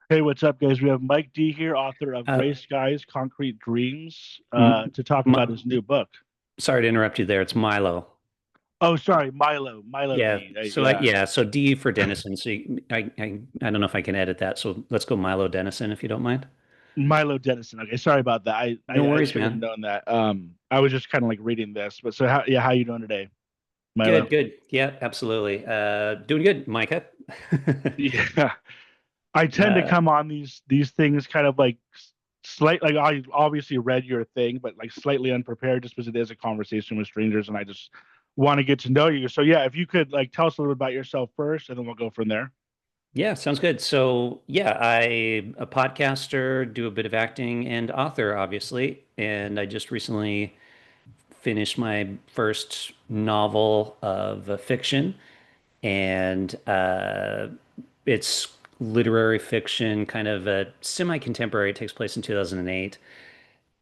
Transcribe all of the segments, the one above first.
Hey, what's up, guys? We have Mike D here, author of Uh, Gray Skies, Concrete Dreams, m to talk about his m new book. Sorry to interrupt you there. It's Milo. Oh, sorry, Milo Yeah. D. Yeah, So D for Denison. I don't know if I can edit that. So let's go Milo Denison if you don't mind. Milo Denison. Okay, sorry about that. No I worries, should have man. known that. I was just kind of like reading this, but so how you doing today, Milo? Good, good. Yeah, absolutely. Doing good, Micah. Yeah, I tend to Uh, come on these things kind of like slight like I obviously read your thing, but like slightly unprepared just because it is a conversation with strangers, and I just want to get to know you. So yeah, if you could like tell us a little bit about yourself first, and then we'll go from there. yeah, sounds good. So yeah, I a podcaster, do a bit of acting and author, obviously. And I just recently finished my first novel of fiction. And it's literary fiction, kind of a semi-contemporary. It takes place in 2008.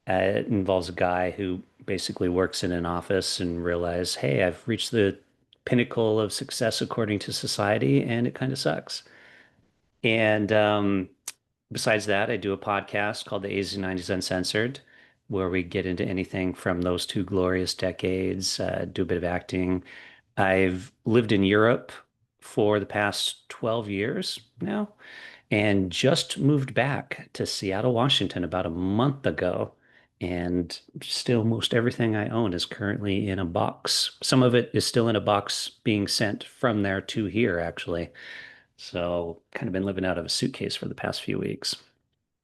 It involves a guy who basically works in an office and realizes, hey, I've reached the pinnacle of success according to society, and it kind of sucks. And besides that, I do a podcast called the 80s and 90s Uncensored, where we get into anything from those two glorious decades, do a bit of acting. I've lived in Europe for the past 12 years now and just moved back to Seattle, Washington about a month ago. And still, most everything I own is currently in a box. Some of it is still in a box being sent from there to here, actually. So, kind of been living out of a suitcase for the past few weeks.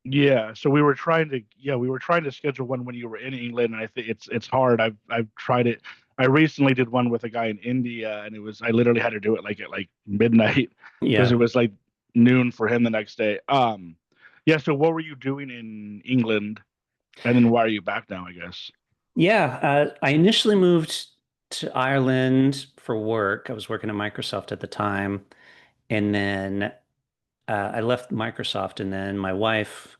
Yeah, so we were trying to schedule one when you were in England, and I think it's hard. I've tried it. I recently did one with a guy in India, and it was I literally had to do it like at like midnight because Yeah. it was like noon for him the next day. Yeah. So what were you doing in England, and then why are you back now? I guess. Yeah. I initially moved to Ireland for work. I was working at Microsoft at the time. And then I left Microsoft, and then my wife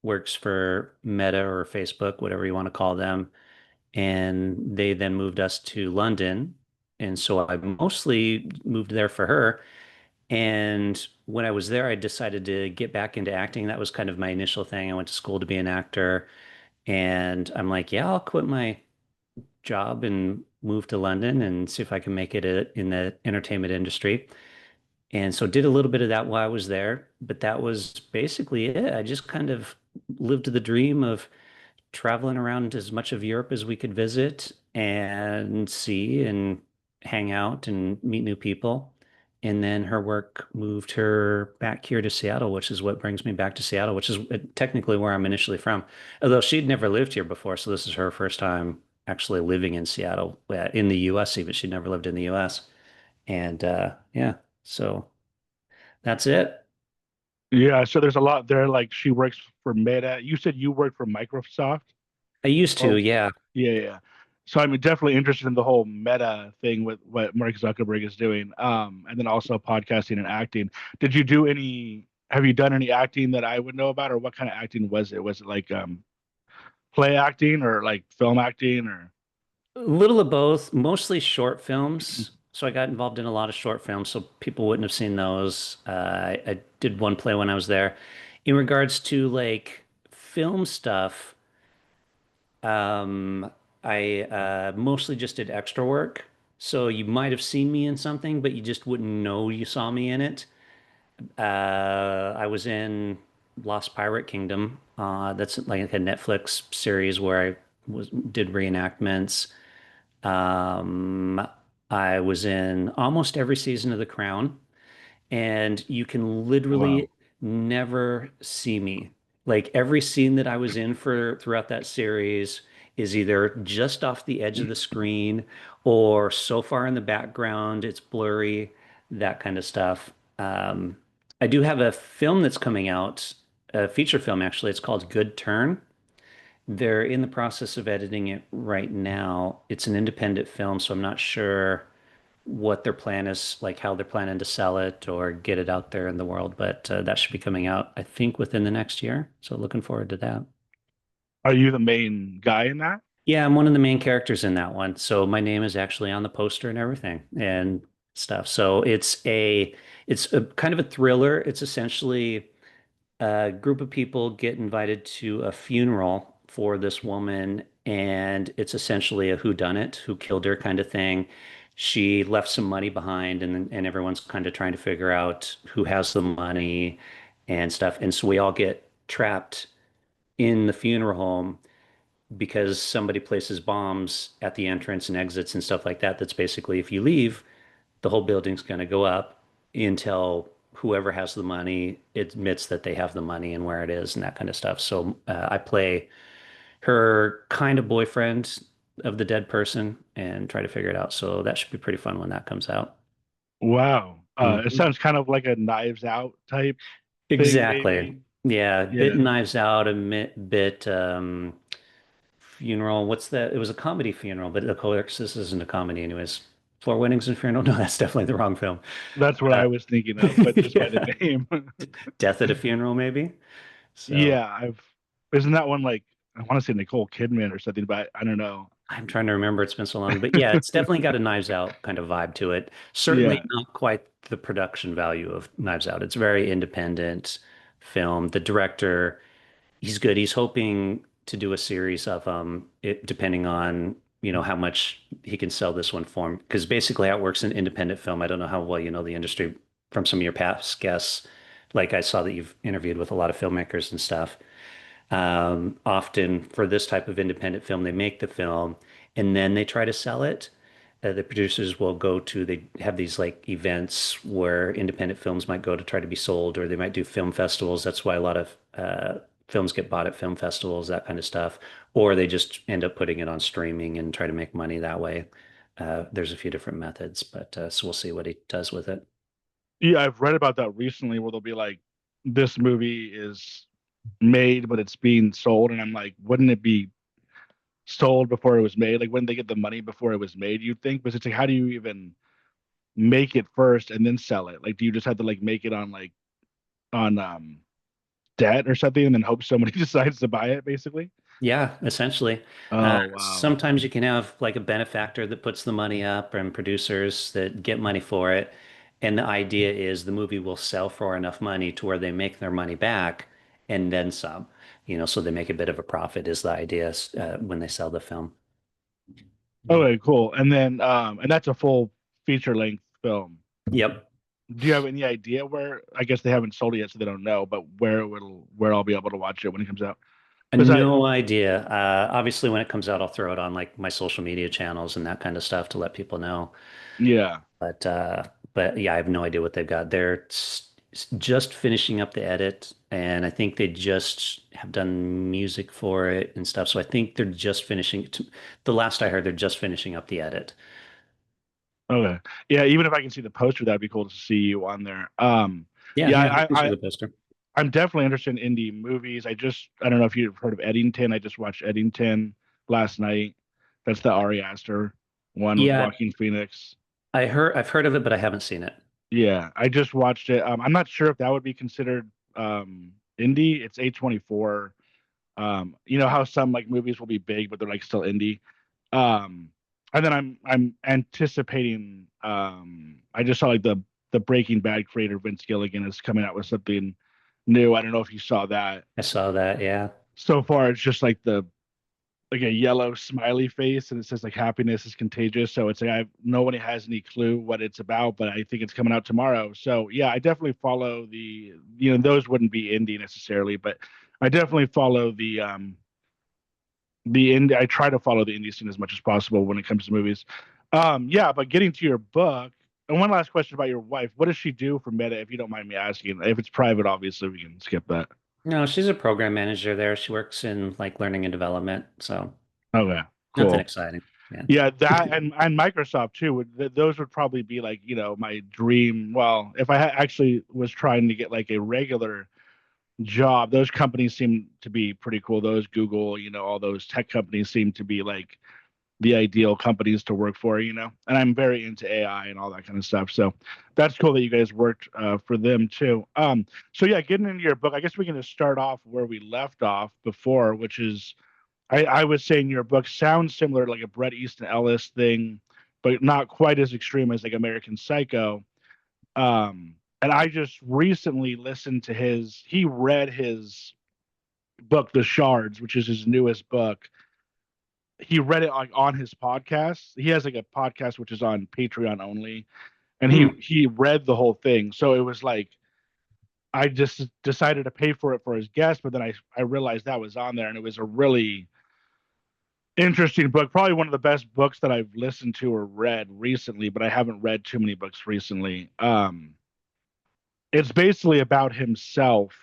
works for Meta or Facebook, whatever you want to call them. And they then moved us to London. And so I mostly moved there for her. And when I was there, I decided to get back into acting. That was kind of my initial thing. I went to school to be an actor. And I'm like, yeah, I'll quit my job and move to London and see if I can make it in the entertainment industry. And so did a little bit of that while I was there, but that was basically it. I just kind of lived the dream of traveling around as much of Europe as we could visit and see and hang out and meet new people. And then her work moved her back here to Seattle, which is what brings me back to Seattle, which is technically where I'm initially from. Although she'd never lived here before, so this is her first time actually living in Seattle, in the US even. She'd never lived in the US. And yeah, so that's it. Yeah. So there's a lot there. Like she works for Meta. You said you work for Microsoft, I used to, or yeah. yeah, yeah. So I'm definitely interested in the whole meta thing with what Mark Zuckerberg is doing. And then also podcasting and acting. Did you do any, have you done any acting that I would know about, or what kind of acting was it? Was it like play acting or like film acting or A little of both, mostly short films. So I got involved in a lot of short films, so people wouldn't have seen those. I did one play when I was there. In regards to like film stuff, um, I mostly just did extra work. So you might have seen me in something, but you just wouldn't know you saw me in it. I was in Lost Pirate Kingdom. That's like a Netflix series where I was did reenactments. Um, I was in almost every season of The Crown, and you can oh, wow. literally never see me. Like every scene that I was in for throughout that series is either just off the edge of the screen or so far in the background it's blurry, that kind of stuff. I do have a film that's coming out, a feature film actually. It's called Good Turn. They're in the process of editing it right now. It's an independent film, so I'm not sure what their plan is, like how they're planning to sell it or get it out there in the world. But that should be coming out, I think, within the next year. So looking forward to that. Are you the main guy in that? Yeah, I'm one of the main characters in that one. So my name is actually on the poster and everything and stuff. So it's a kind of a thriller. It's essentially a group of people get invited to a funeral for this woman, and it's essentially a whodunit, who killed her kind of thing. She left some money behind, and everyone's kind of trying to figure out who has the money and stuff. And so we all get trapped in the funeral home because somebody places bombs at the entrance and exits and stuff like that. That's basically, if you leave, the whole building's going to go up until whoever has the money admits that they have the money and where it is and that kind of stuff. So I play her kind of boyfriend of the dead person and try to figure it out. So that should be pretty fun when that comes out. Wow. It Mhm. sounds kind of like a Knives Out type thing, Exactly. maybe. Yeah, bit Yeah, Knives Out, a bit funeral. What's that? It was a comedy funeral, but of course this isn't a comedy anyways. Four Weddings and Funeral? No, that's definitely the wrong film. that's what Uh, I was thinking of, but just by the yeah. name. Death at a Funeral, maybe. So Yeah, I've isn't that one like I want to say Nicole Kidman or something, but I don't know. I'm trying to remember. It's been so long, but yeah, it's definitely got a Knives Out kind of vibe to it. Certainly Yeah. not quite the production value of Knives Out. It's very independent film. The director, he's good. He's hoping to do a series of it depending on, how much he can sell this one for him. Because basically how it works in independent film, I don't know how well you know the industry from some of your past guests. Like I saw that you've interviewed with a lot of filmmakers and stuff. Often for this type of independent film, they make the film and then they try to sell it. The producers will they have these like events where independent films might go to try to be sold, or they might do film festivals. That's why a lot of films get bought at film festivals, that kind of stuff. Or they just end up putting it on streaming and try to make money that way. There's a few different methods, but so we'll see what he does with it. Yeah, I've read about that recently where they'll be like, this movie is made, but it's being sold. And I'm like, wouldn't it be sold before it was made? Like, wouldn't they get the money before it was made, you'd think? But it's like, how do you even make it first and then sell it? Like, do you just have to like make it on on debt or something and then hope somebody decides to buy it, basically? Yeah, essentially. Oh, wow. Sometimes you can have like a benefactor that puts the money up and producers that get money for it. And the idea is the movie will sell for enough money to where they make their money back and then some, so they make a bit of a profit is the idea when they sell the film. Okay, cool. And then and that's a full feature length film. Yep. Do you have any idea where? I guess they haven't sold it yet, so they don't know. But where I'll be able to watch it when it comes out? Because I No idea. Obviously, when it comes out, I'll throw it on like my social media channels and that kind of stuff to let people know. yeah. But uh, but yeah, I have no idea what they've got. They're just finishing up the edit, and I think they just have done music for it and stuff. So I think they're just finishing. The last I heard, they're just finishing up the edit. Okay. Yeah. Even if I can see the poster, that'd be cool to see you on there. Yeah, Yeah. yeah, I can show the poster. I'm definitely interested in indie movies. I don't know if you've heard of Eddington. I just watched Eddington last night. That's the Ari Aster one with Yeah, Joaquin Phoenix. I've heard of it, but I haven't seen it. Yeah, I just watched it. I'm not sure if that would be considered indie. It's A24. You know how some like movies will be big, but they're like still indie. Um, and then I'm anticipating. I just saw like the Breaking Bad creator Vince Gilligan is coming out with something new. I don't know if you saw that. I saw that. Yeah. So far, it's just like the like a yellow smiley face, and it says like happiness is contagious. So it's like nobody has any clue what it's about, but I think it's coming out tomorrow. So yeah, I definitely follow those wouldn't be indie necessarily, but I definitely follow the indie. I try to follow the indie scene as much as possible when it comes to movies. Yeah, but getting to your book, and one last question about your wife. What does she do for Meta, if you don't mind me asking? If it's private, obviously we can skip that. No, she's a program manager there. She works in like learning and development, so Okay, nothing cool. exciting. Yeah. Yeah, that and Microsoft too. Those would probably be like my dream. Well, if I actually was trying to get like a regular job, those companies seem to be pretty cool. Those Google, all those tech companies seem to be like the ideal companies to work for. And I'm very into AI and all that kind of stuff. So that's cool that you guys worked for them too. So yeah, getting into your book, I guess we can just start off where we left off before, which is I was saying your book sounds similar to like a Bret Easton Ellis thing, but not quite as extreme as like American Psycho. And I just recently listened to he read his book, The Shards, which is his newest book. He read it like on his podcast. He has like a podcast which is on Patreon only, and he Hmm. he read the whole thing. So it was like I just decided to pay for it for his guest, but then I realized that was on there, and it was a really interesting book. Probably one of the best books that I've listened to or read recently, but I haven't read too many books recently. It's basically about himself,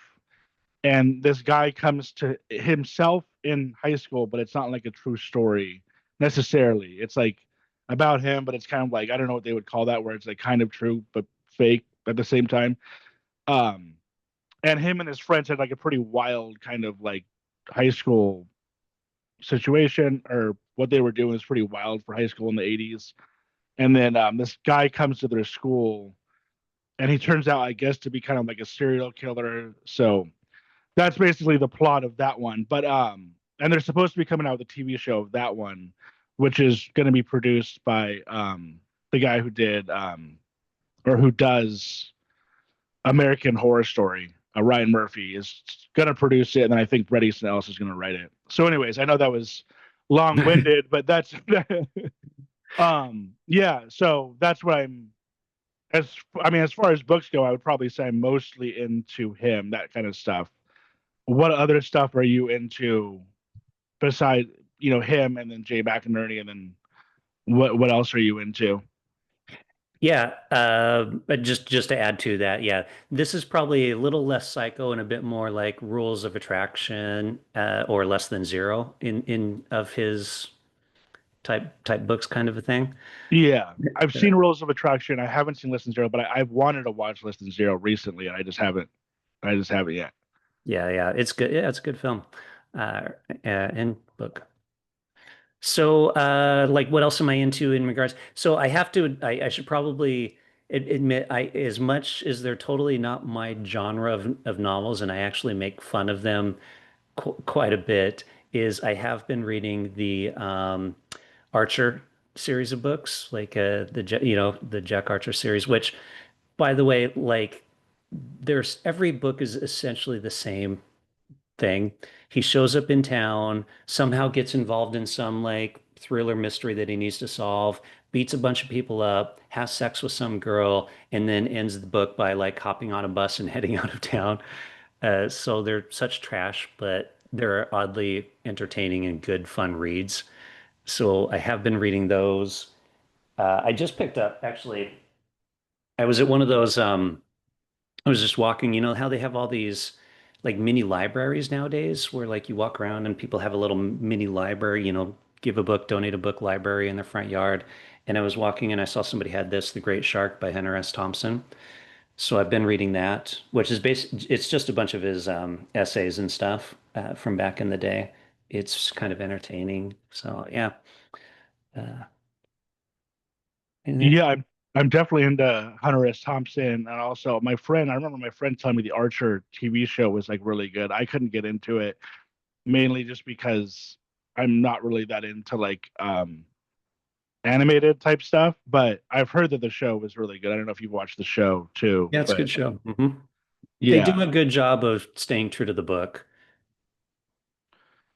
and this guy comes to himself in high school, but it's not like a true story necessarily. It's like about him, but it's kind of like I don't know what they would call that, where it's like kind of true but fake at the same time. Um, and him and his friends had like a pretty wild kind of like high school situation, or what they were doing was pretty wild for high school in the 80s. And then this guy comes to their school, and he turns out, I guess, to be kind of like a serial killer. So that's basically the plot of that one. But and they're supposed to be coming out with a TV show of that one, which is going to be produced by the guy who did or who does American Horror Story. Ryan Murphy is going to produce it, and then I think Bret Easton Ellis is going to write it. So, anyways, I know that was long-winded, but that's yeah. So that's what I'm as I mean, as far as books go, I would probably say I'm mostly into him, that kind of stuff. What other stuff are you into besides him, and then Jay McInerney, and then what else are you into? Yeah, but just to add to that, yeah, this is probably a little less psycho and a bit more like Rules of Attraction, or Less Than Zero in of his type books, kind of a thing. Yeah, I've Uh, seen Rules of Attraction. I haven't seen Listen Zero, but I've wanted to watch Listen Zero recently, and I just haven't. I just haven't yet. yeah, yeah, it's good. Yeah, it's a good film, and book. So, like, what else am I into in regards? So, I have to. I should probably admit, as much as they're totally not my genre of novels, and I actually make fun of them quite a bit, is I have been reading the Archer series of books, like the Jack Archer series, which, by the way, like, there's every book is essentially the same thing. He shows up in town, somehow gets involved in some like thriller mystery that he needs to solve, beats a bunch of people up, has sex with some girl, and then ends the book by like hopping on a bus and heading out of town. So they're such trash, but they're oddly entertaining and good, fun reads. So I have been reading those. I just picked up, actually, I was at one of those I was just walking, you know how they have all these like mini libraries nowadays where like you walk around and people have a little mini library, give a book, donate a book library in their front yard. And I was walking and I saw somebody had this, The Great Shark by Hunter S. Thompson. So I've been reading that, which is it's just a bunch of his essays and stuff from back in the day. It's kind of entertaining. So yeah. Uh, and Yeah, I'm definitely into Hunter S. Thompson, and also my friend. I remember my friend telling me the Archer TV show was like really good. I couldn't get into it mainly just because I'm not really that into like animated type stuff, but I've heard that the show was really good. I don't know if you've watched the show too, yeah, it's a but good show. They do yeah, a good job of staying true to the book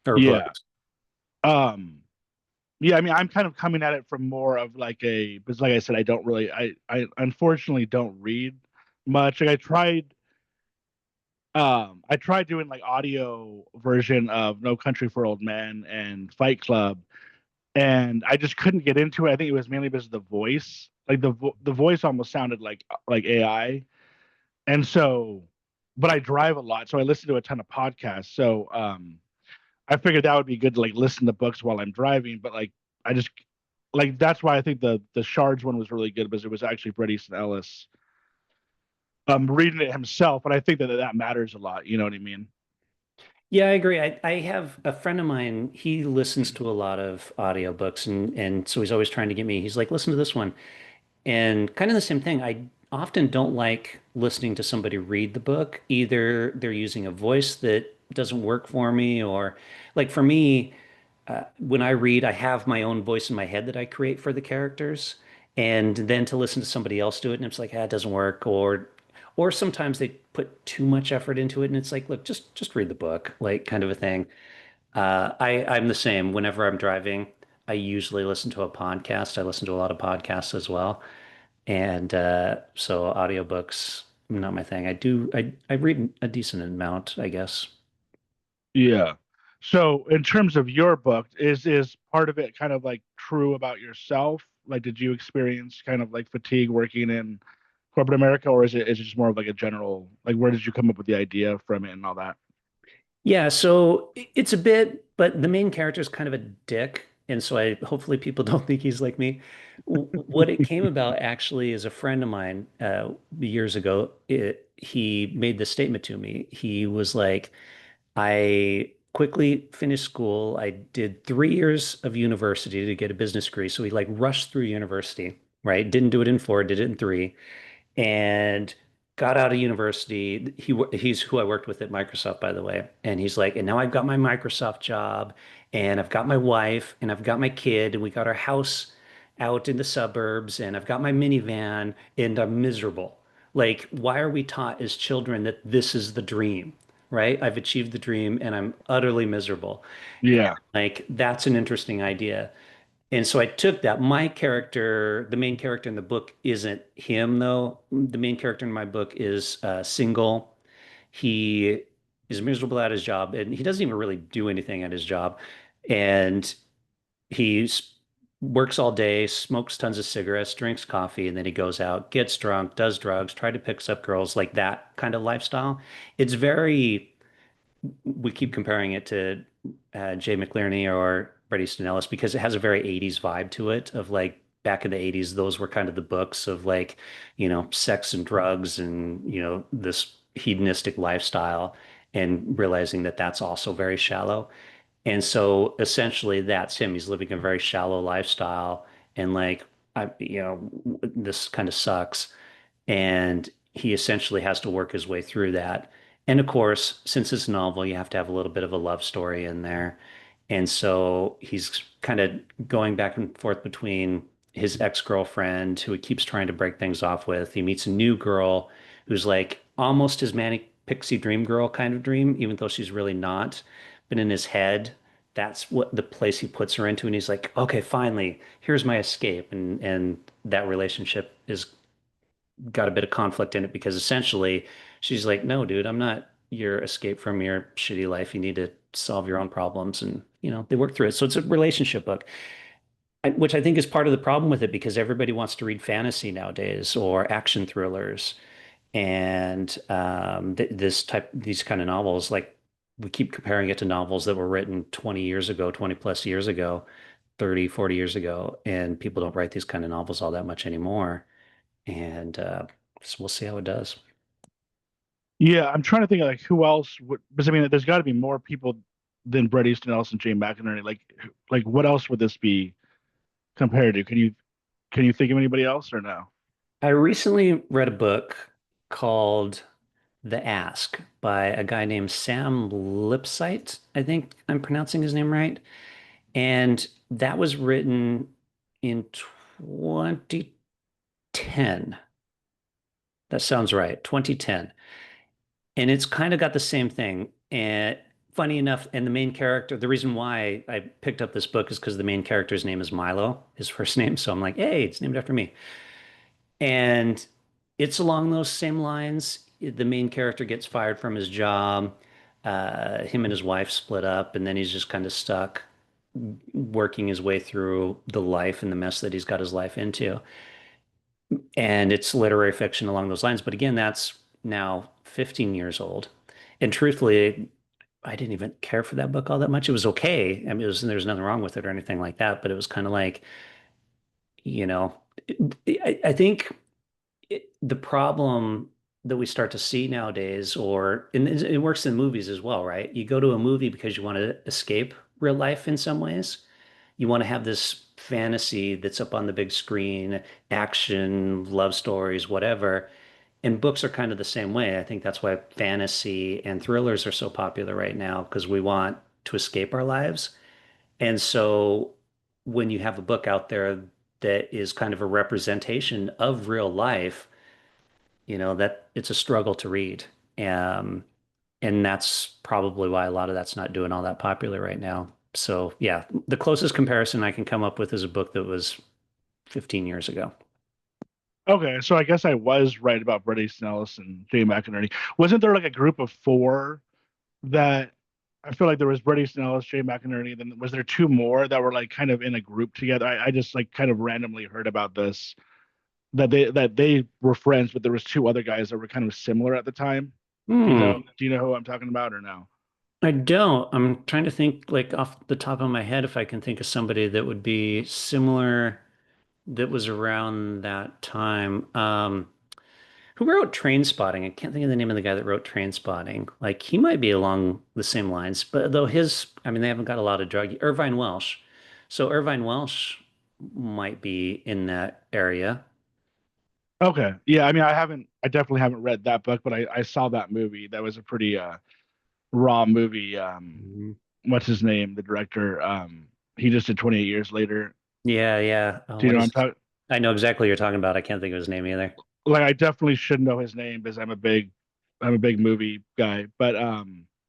or yeah. books. Um, yeah, I mean, I'm kind of coming at it from more of like because like I said, I unfortunately don't read much. Like I tried doing like audio version of No Country for Old Men and Fight Club, and I just couldn't get into it. I think it was mainly because of the voice. Like the voice almost sounded like AI. And so, but I drive a lot, so I listen to a ton of podcasts. So I figured that would be good to like listen to books while I'm driving. But like I just like that's why I think the Shards one was really good, because it was actually Bret Easton Ellis reading it himself, and I think that matters a lot. You know what I mean? Yeah, I agree. I have a friend of mine, he listens to a lot of audiobooks and so he's always trying to get me. He's like, listen to this one. And kind of the same thing. I often don't like listening to somebody read the book. Either they're using a voice that doesn't work for me, or like for me, when I read, I have my own voice in my head that I create for the characters. And then to listen to somebody else do it, and it's like, ah, it doesn't work, Or sometimes they put too much effort into it and it's like, look, just read the book, like kind of a thing. I'm the same. Whenever I'm driving, I usually listen to a podcast. I listen to a lot of podcasts as well. And so audiobooks, not my thing. I read a decent amount, I guess. Yeah. So in terms of your book, is part of it kind of like true about yourself? Like, did you experience kind of like fatigue working in corporate America, or is it just more of like a general, like where did you come up with the idea from it and all that? Yeah, so it's a bit, but the main character is kind of a dick, and so I hopefully people don't think he's like me. What it came about actually is a friend of mine years ago. He made this statement to me. He was like, "I quickly finished school. I did 3 years of university to get a business degree." So he like rushed through university, right? Didn't do it in 4, did it in 3 and got out of university. He's who I worked with at Microsoft, by the way. And he's like, and now I've got my Microsoft job, and I've got my wife, and I've got my kid, and we got our house out in the suburbs, and I've got my minivan, and I'm miserable. Like, why are we taught as children that this is the dream, right? I've achieved the dream, and I'm utterly miserable. Yeah. Like, that's an interesting idea. And so I took that. My character, the main character in the book, isn't him, though. The main character in my book is single. He is miserable at his job, and he doesn't even really do anything at his job. And he works all day, smokes tons of cigarettes, drinks coffee, and then he goes out, gets drunk, does drugs, try to pick up girls, like that kind of lifestyle. It's very we keep comparing it to Jay McLearney or Bret Easton Ellis because it has a very 80s vibe to it of like back in the 80s, those were kind of the books of like, sex and drugs and, this hedonistic lifestyle and realizing that that's also very shallow. And so essentially that's him. He's living a very shallow lifestyle and like, this kind of sucks and he essentially has to work his way through that. And of course, since it's a novel, you have to have a little bit of a love story in there. And so he's kind of going back and forth between his ex-girlfriend, who he keeps trying to break things off with. He meets a new girl who's like almost his manic pixie dream girl kind of dream, even though she's really not. But in his head, that's what the place he puts her into. And he's like, okay, finally, here's my escape. And that relationship is got a bit of conflict in it because essentially she's like, no, dude, I'm not your escape from your shitty life. You need to solve your own problems. And, they work through it. So it's a relationship book, which I think is part of the problem with it because everybody wants to read fantasy nowadays or action thrillers. And these kind of novels, like we keep comparing it to novels that were written 20 years ago, 20 plus years ago, 30, 40 years ago. And people don't write these kind of novels all that much anymore. And so we'll see how it does. Yeah, I'm trying to think of like who else would, because I mean, there's got to be more people than Bret Easton Ellis and Jay McInerney. Like what else would this be compared to? Can you think of anybody else or no? I recently read a book called The Ask by a guy named Sam Lipsyte. I think I'm pronouncing his name right. And that was written in 2010. That sounds right, 2010. And it's kind of got the same thing. And funny enough, and the main character, the reason why I picked up this book is because the main character's name is Milo, his first name. So I'm like, hey, it's named after me. And it's along those same lines. The main character gets fired from his job. Him and his wife split up, and then he's just kind of stuck working his way through the life and the mess that he's got his life into. And it's literary fiction along those lines. But again, that's now 15 years old. And truthfully, I didn't even care for that book all that much. It was okay. I mean, there's nothing wrong with it or anything like that. But it was kind of like, you know, I think the problem that we start to see nowadays, and it works in movies as well, right? You go to a movie because you want to escape real life in some ways. You want to have this fantasy that's up on the big screen, action, love stories, whatever. And books are kind of the same way. I think that's why fantasy and thrillers are so popular right now because we want to escape our lives. And so when you have a book out there that is kind of a representation of real life, that it's a struggle to read. Um, and that's probably why a lot of that's not doing all that popular right now. So yeah, the closest comparison I can come up with is a book that was 15 years ago. Okay, so I guess I was right about Bret Easton Ellis and Jay McInerney. Wasn't there like a group of four that I feel like there was Bret Easton Ellis, Jay McInerney, then was there two more that were like kind of in a group together? I just like kind of randomly heard about this that they were friends, but there was two other guys that were kind of similar at the time. Hmm. Do you know who I'm talking about or no? I don't. I'm trying to think like off the top of my head if I can think of somebody that would be similar that was around that time. Who wrote Train Spotting? I can't think of the name of the guy that wrote Train Spotting. Like he might be along the same lines, but though I mean, they haven't got a lot of drug. Irvine Welsh. So Irvine Welsh might be in that area. Okay. Yeah, I mean I definitely haven't read that book, but I saw that movie. That was a pretty raw movie. Mhm. What's his name? The director. He just did 28 years later. Yeah, yeah. Oh, Do you what know what is I'm his? talking? I know exactly what you're talking about. I can't think of his name either. Like I definitely should know his name because I'm a big movie guy. But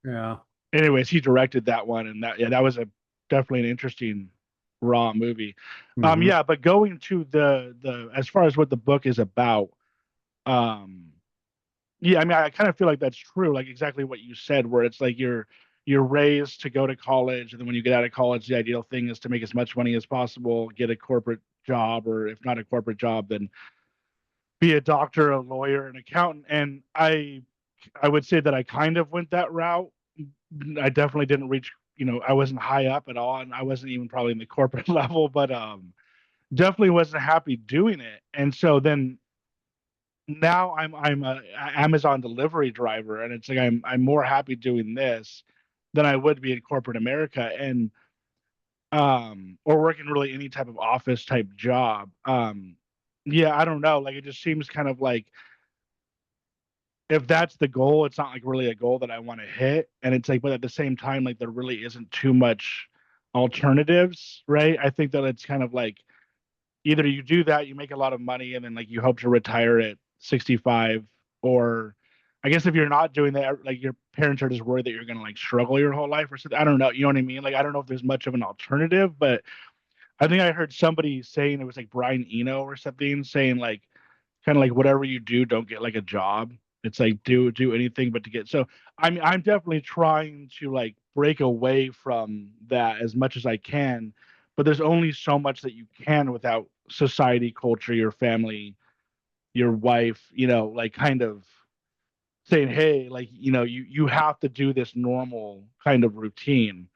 Yeah. anyways, he directed that one, and that was a definitely an interesting raw movie. Hmm. Yeah, but going to the as far as what the book is about, um, yeah, I mean, I kind of feel like that's true, like exactly what you said, where it's like you're raised to go to college, and then when you get out of college, the ideal thing is to make as much money as possible, get a corporate job, or if not a corporate job, then be a doctor, a lawyer, an accountant. And I would say that I kind of went that route. I definitely didn't reach, I wasn't high up at all, and I wasn't even probably in the corporate level, but definitely wasn't happy doing it. And so then now I'm a Amazon delivery driver, and it's like I'm more happy doing this than I would be in corporate America, and or working really any type of office type job. Yeah, I don't know. Like it just seems kind of like if that's the goal, it's not like really a goal that I want to hit. And it's like, but at the same time, like there really isn't too much alternatives, right? I think that it's kind of like either you do that, you make a lot of money, and then like you hope to retire at 65, or I guess if you're not doing that, like your parents are just worried that you're gonna like struggle your whole life or something. I don't know. You know what I mean? Like I don't know if there's much of an alternative, but I think I heard somebody saying it was like Brian Eno or something saying like kind of like whatever you do, don't get like a job. It's like do anything but to get. So I mean, I'm definitely trying to like break away from that as much as I can, but there's only so much that you can without society, culture, your family, your wife, like kind of saying, hey, like you have to do this normal kind of routine.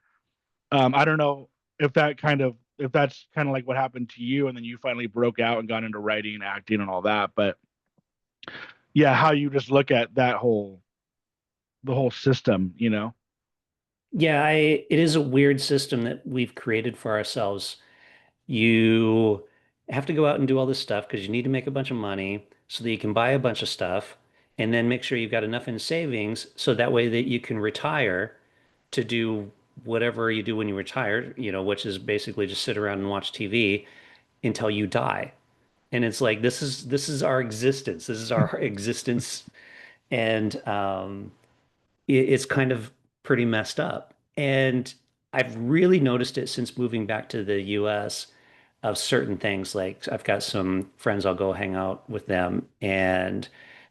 I don't know if that's kind of like what happened to you, and then you finally broke out and got into writing, acting, and all that. But yeah, how you just look at the whole system. Yeah, it is a weird system that we've created for ourselves. You have to go out and do all this stuff because you need to make a bunch of money so that you can buy a bunch of stuff and then make sure you've got enough in savings so that way that you can retire to do whatever you do when you retire, which is basically just sit around and watch TV until you die. And it's like this is our existence. This is our existence. And it's kind of pretty messed up. And I've really noticed it since moving back to the US of certain things. Like I've got some friends, I'll go hang out with them, and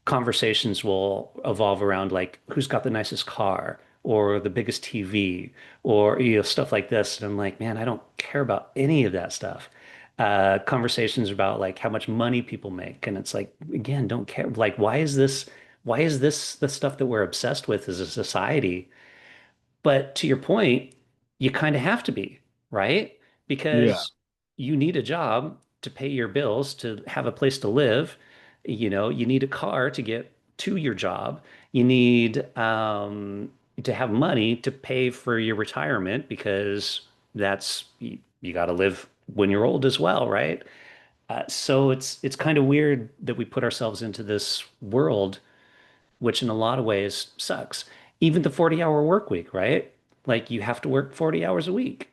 conversations will evolve around like who's got the nicest car or the biggest TV or stuff like this. And I'm like, man, I don't care about any of that stuff. Conversations about like how much money people make. And it's like, again, don't care. Like, why is this the stuff that we're obsessed with as a society? But to your point, you kind of have to be, right? Yeah, Because you need a job to pay your bills, to have a place to live. You need a car to get to your job. You need to have money to pay for your retirement because you got to live when you're old as well, right? So it's kind of weird that we put ourselves into this world which in a lot of ways sucks. Even the 40-hour work week, right? Like you have to work 40 hours a week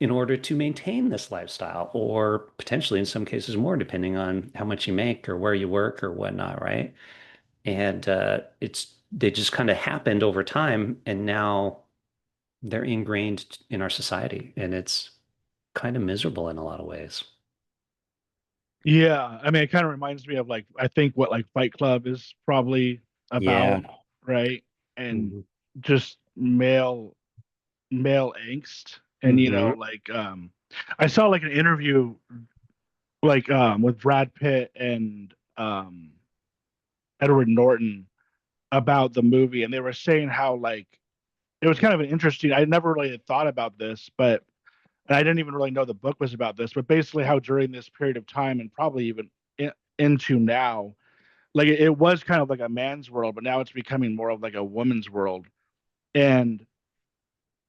in order to maintain this lifestyle, or potentially in some cases more, depending on how much you make or where you work or whatnot, right? And it's they just kind of happened over time, and now they're ingrained in our society, and it's kind of miserable in a lot of ways. Yeah, I mean, it kind of reminds me of like I think what like Fight Club is probably Yeah. about, right? And Hmm. just male angst, and Hmm. like I saw like an interview like with Brad Pitt and Edward Norton about the movie, and they were saying how like it was kind of an interesting. I never really had thought about this, but and I didn't even really know the book was about this, but basically how during this period of time and probably even into now, like it was kind of like a man's world, but now it's becoming more of like a woman's world. And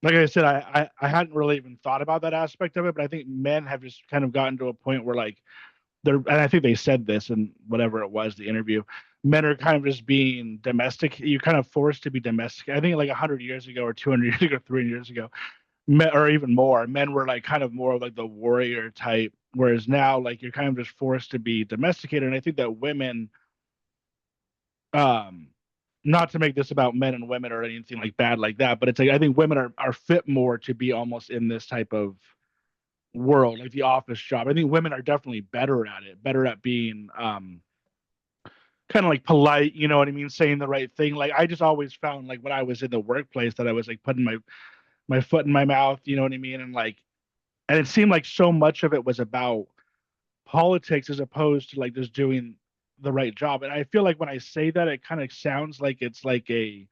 like I said, I hadn't really even thought about that aspect of it, but I think men have just kind of gotten to a point where like they're, and I think they said this in whatever it was, the interview, men are kind of just being domestic. You're kind of forced to be domestic. I think like 100 years ago or 200 years ago, 300 years ago, men, or even more, men were like kind of more of like the warrior type, whereas now like you're kind of just forced to be domesticated. And I think that women, um, not to make this about men and women or anything like bad like that, but it's like I think women are fit more to be almost in this type of world, like the office job. I think women are definitely better at it, better at being kind of like polite, you know what I mean, saying the right thing. Like I just always found like when I was in the workplace that I was like putting my foot in my mouth, you know what I mean, and like and it seemed like so much of it was about politics as opposed to like just doing the right job. And I feel like when I say that, it kind of sounds like it's like an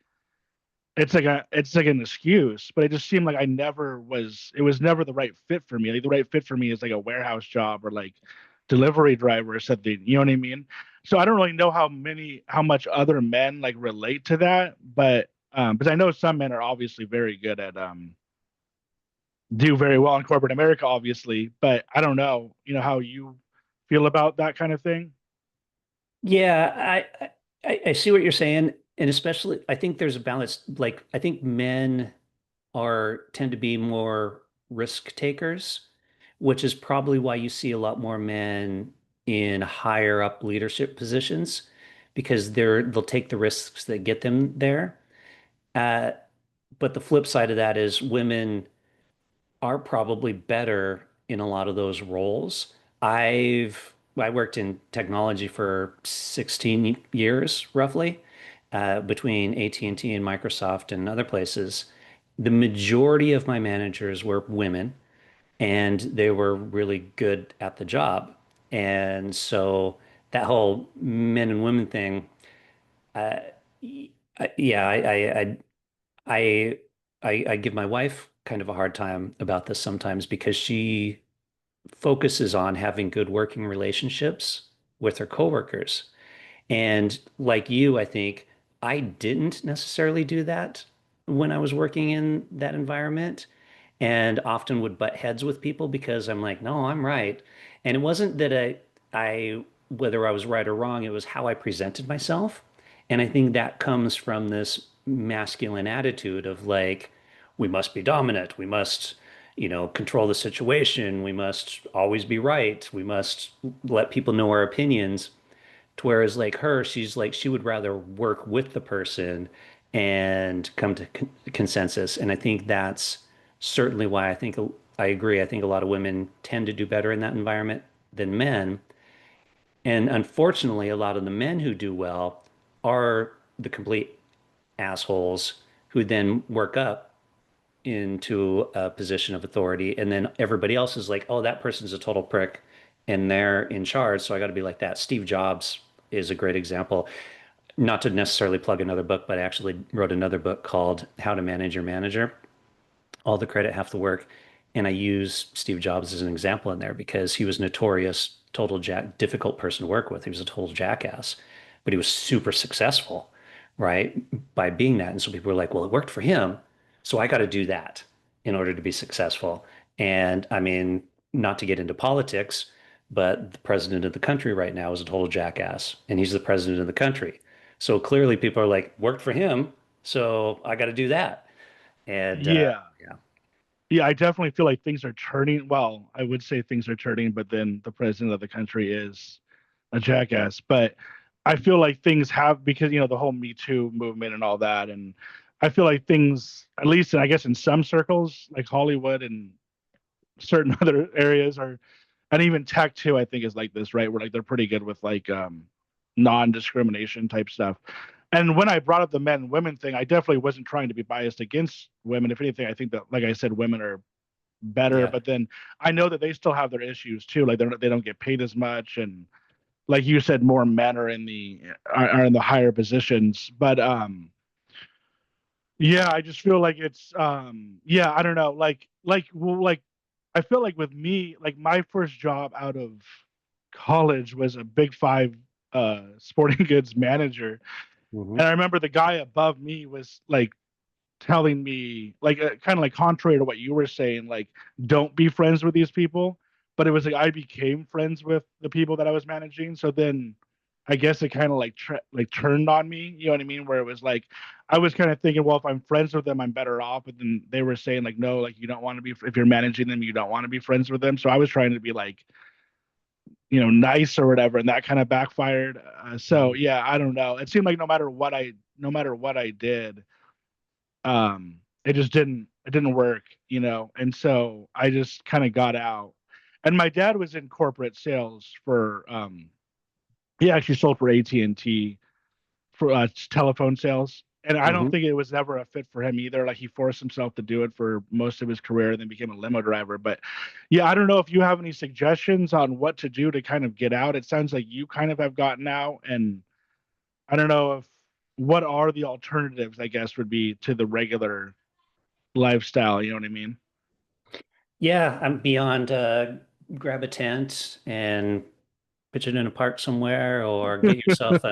excuse, but it just seemed like I never was it was never the right fit for me. Like the right fit for me is like a warehouse job or like delivery driver or something. You know what I mean? So I don't really know how much other men like relate to that, but because I know some men are obviously very good at do very well in corporate America, obviously, but I don't know, how you feel about that kind of thing. Yeah, I see what you're saying, and especially I think there's a balance. Like I think men are tend to be more risk takers, which is probably why you see a lot more men in higher up leadership positions because they'll take the risks that get them there. Uh, but the flip side of that is women are probably better in a lot of those roles. I worked in technology for 16 years roughly, between AT&T and Microsoft and other places. The majority of my managers were women, and they were really good at the job. And so that whole men and women thing, uh, yeah, I, I give my wife kind of a hard time about this sometimes because she focuses on having good working relationships with her coworkers. And like you, I think I didn't necessarily do that when I was working in that environment and often would butt heads with people because I'm like, no, I'm right. And it wasn't that whether I was right or wrong, it was how I presented myself. And I think that comes from this masculine attitude of like, we must be dominant. We must, control the situation. We must always be right. We must let people know our opinions. To whereas like her, she's like she would rather work with the person and come to consensus. And I think that's certainly why I agree. I think a lot of women tend to do better in that environment than men. And unfortunately, a lot of the men who do well are the complete assholes who then work up into a position of authority. And then everybody else is like, oh, that person's a total prick and they're in charge. So I got to be like that. Steve Jobs is a great example. Not to necessarily plug another book, but I actually wrote another book called How to Manage Your Manager. All the credit, half the work. And I use Steve Jobs as an example in there because he was notorious, difficult person to work with. He was a total jackass, but he was super successful, right? By being that. And so people were like, well, it worked for him. So I got to do that in order to be successful. And I mean, not to get into politics, but the president of the country right now is a total jackass, and he's the president of the country. So clearly people are like, worked for him. So I got to do that. And Yeah. yeah. Yeah, I definitely feel like things are turning. Well, I would say things are turning, but then the president of the country is a jackass. But I feel like things have, because the whole Me Too movement and all that, and I feel like things, at least I guess in some circles, like Hollywood and certain other areas are, and even tech too, I think is like this, right? Where like they're pretty good with like non-discrimination type stuff. And when I brought up the men and women thing, I definitely wasn't trying to be biased against women. If anything, I think that, like I said, women are better, Yeah. but then I know that they still have their issues too. Like they don't get paid as much, and like you said, more men are in the higher positions. But yeah, I just feel like it's yeah, I don't know, like I feel like with me, like my first job out of college was a big five sporting goods manager. Hmm. And I remember the guy above me was like telling me, like, kind of like contrary to what you were saying, like, don't be friends with these people. But it was like I became friends with the people that I was managing. So then I guess it kind of like like turned on me. You know what I mean? Where it was like I was kind of thinking, well, if I'm friends with them, I'm better off. But then they were saying like, no, like you don't want to be, if you're managing them, you don't want to be friends with them. So I was trying to be like, nice or whatever, and that kind of backfired. So yeah, I don't know. It seemed like no matter what I did, it didn't work, and so I just kind of got out. And my dad was in corporate sales for he actually sold for AT&T for telephone sales, and I don't Hmm. think it was ever a fit for him either. Like he forced himself to do it for most of his career and then became a limo driver. But yeah, I don't know if you have any suggestions on what to do to kind of get out. It sounds like you kind of have gotten out, and I don't know if what are the alternatives, I guess, would be to the regular lifestyle. You know what I mean? Yeah, I'm beyond grab a tent and pitch it in a park somewhere, or get yourself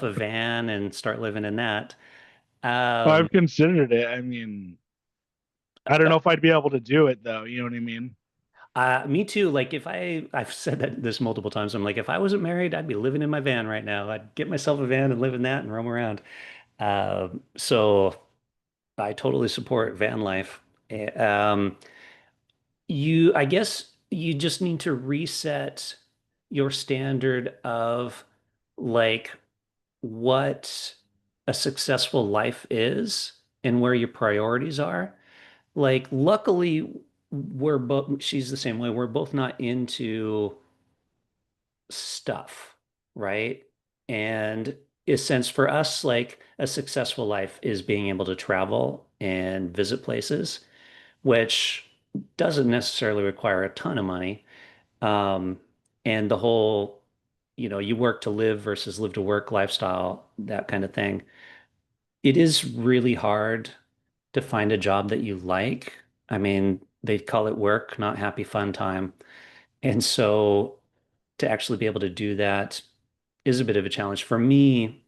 a van and start living in that. Um, I've considered it. I mean, I don't know if I'd be able to do it though. You know what I mean? Me too. Like I've said that this multiple times. I'm like, if I wasn't married, I'd be living in my van right now. I'd get myself a van and live in that and roam around. So I totally support van life. I guess you just need to reset your standard of like what a successful life is and where your priorities are. Like, luckily, she's the same way. We're both not into stuff, right? And a sense for us, like a successful life is being able to travel and visit places, which doesn't necessarily require a ton of money. Um, and the whole, you work to live versus live to work lifestyle, that kind of thing. It is really hard to find a job that you like. I mean, they call it work, not happy fun time. And so to actually be able to do that is a bit of a challenge. For me,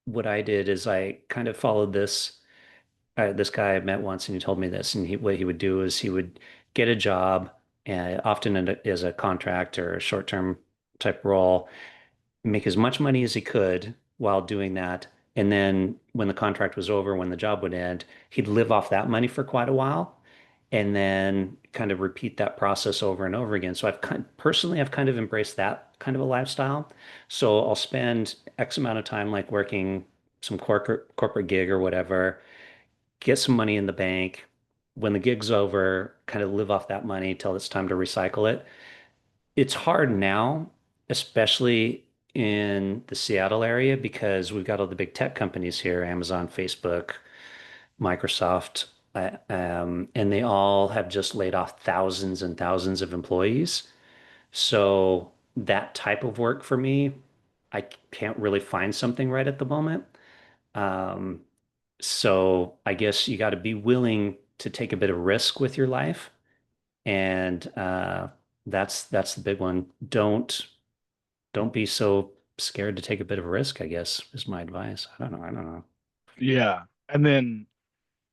what I did is I kind of followed this guy I met once and he told me this. And what he would do is he would get a job, often as a contract or a short-term type role, make as much money as he could while doing that. And then when the contract was over, when the job would end, he'd live off that money for quite a while and then kind of repeat that process over and over again. So personally, I've kind of embraced that kind of a lifestyle. So I'll spend X amount of time like working some corporate gig or whatever, get some money in the bank. When the gig's over, kind of live off that money till it's time to recycle it. It's hard now, especially in the Seattle area, because we've got all the big tech companies here, Amazon, Facebook, Microsoft, and they all have just laid off thousands and thousands of employees. So that type of work for me, I can't really find something right at the moment. Um, so I guess you got to be willing to take a bit of risk with your life, and that's the big one. Don't be so scared to take a bit of a risk, I guess, is my advice. I don't know. I don't know. Yeah. And then